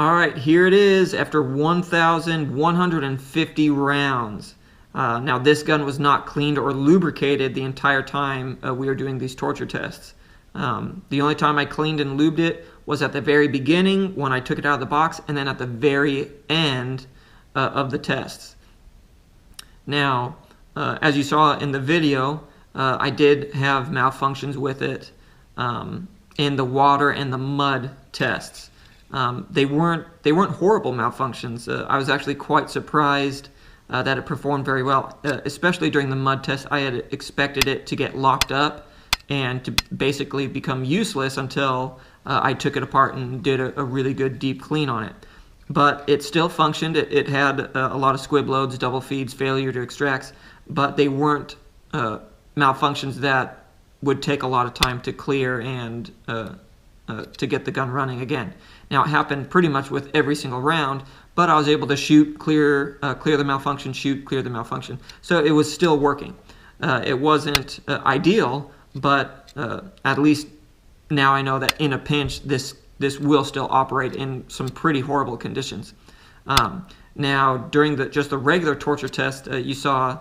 All right, here it is after 1,150 rounds. Now this gun was not cleaned or lubricated the entire time we were doing these torture tests. The only time I cleaned and lubed it was at the very beginning when I took it out of the box, and then at the very end of the tests. Now, as you saw in the video, I did have malfunctions with it in the water and the mud tests. They weren't horrible malfunctions. I was actually quite surprised that it performed very well, especially during the mud test. I had expected it to get locked up and to basically become useless until I took it apart and did a really good deep clean on it. But it still functioned. It had a lot of squib loads, double feeds, failure to extracts, but they weren't malfunctions that would take a lot of time to clear and to get the gun running again. Now, it happened pretty much with every single round, but I was able to shoot, clear the malfunction, shoot, clear the malfunction. So it was still working. It wasn't ideal, but at least now I know that in a pinch, this will still operate in some pretty horrible conditions. Now, during just the regular torture test, you saw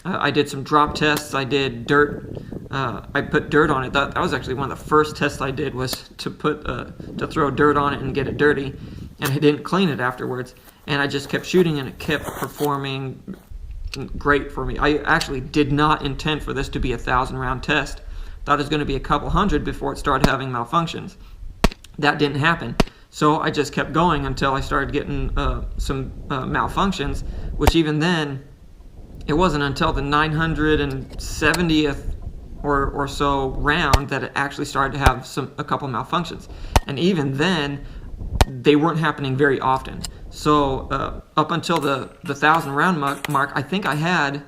I did some drop tests. I did dirt. I put dirt on it. That was actually one of the first tests I did, was to throw dirt on it and get it dirty, and I didn't clean it afterwards. And I just kept shooting, and it kept performing great for me. I actually did not intend for this to be a 1,000-round test. Thought it was going to be a couple hundred before it started having malfunctions. That didn't happen. So I just kept going until I started getting some malfunctions, which even then, it wasn't until the 970th or so round that it actually started to have a couple malfunctions. And even then, they weren't happening very often. So up until the 1,000-round mark, I think I had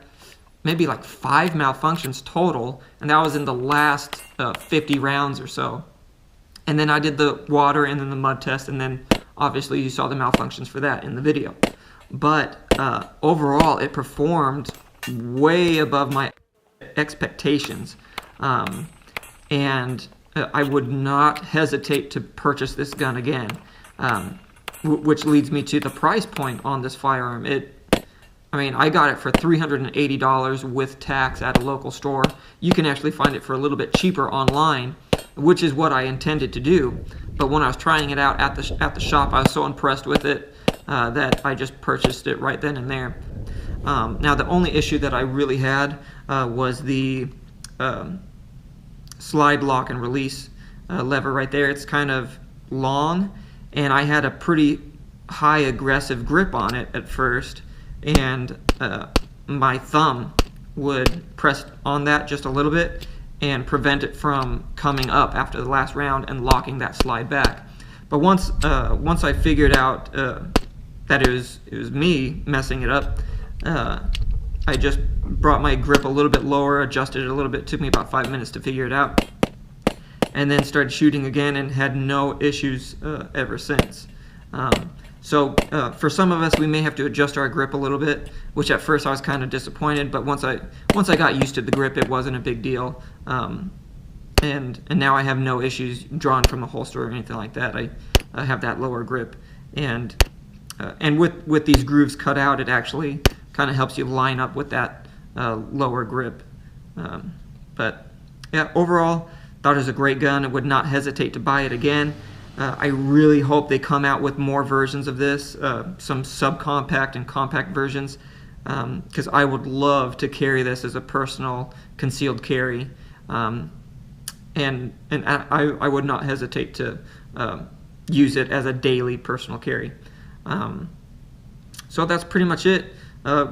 maybe like 5 malfunctions total, and that was in the last 50 rounds or so. And then I did the water and then the mud test, and then obviously you saw the malfunctions for that in the video. But overall, it performed way above my expectations, and I would not hesitate to purchase this gun again, which leads me to the price point on this firearm. I mean, I got it for $380 with tax at a local store. You can actually find it for a little bit cheaper online, which is what I intended to do. But when I was trying it out at the shop, I was so impressed with it that I just purchased it right then and there. Now, the only issue that I really had was the slide lock and release lever right there. It's kind of long, and I had a pretty high aggressive grip on it at first, and my thumb would press on that just a little bit and prevent it from coming up after the last round and locking that slide back. But once I figured out that it was me messing it up, I just brought my grip a little bit lower, adjusted it a little bit. It took me about 5 minutes to figure it out, and then started shooting again and had no issues ever since. So for some of us, we may have to adjust our grip a little bit, which at first I was kind of disappointed, but once I got used to the grip, it wasn't a big deal. And now I have no issues drawing from the holster or anything like that. I have that lower grip, and with these grooves cut out, it actually kind of helps you line up with that lower grip. But yeah, overall, thought it was a great gun. I would not hesitate to buy it again. I really hope they come out with more versions of this, some subcompact and compact versions, because I would love to carry this as a personal concealed carry, and I would not hesitate to use it as a daily personal carry. So that's pretty much it.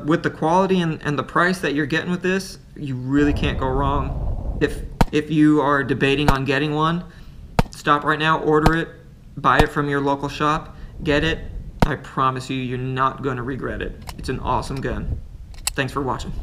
With the quality and the price that you're getting with this, you really can't go wrong. If you are debating on getting one, stop right now, order it, buy it from your local shop, get it. I promise you, you're not going to regret it. It's an awesome gun. Thanks for watching.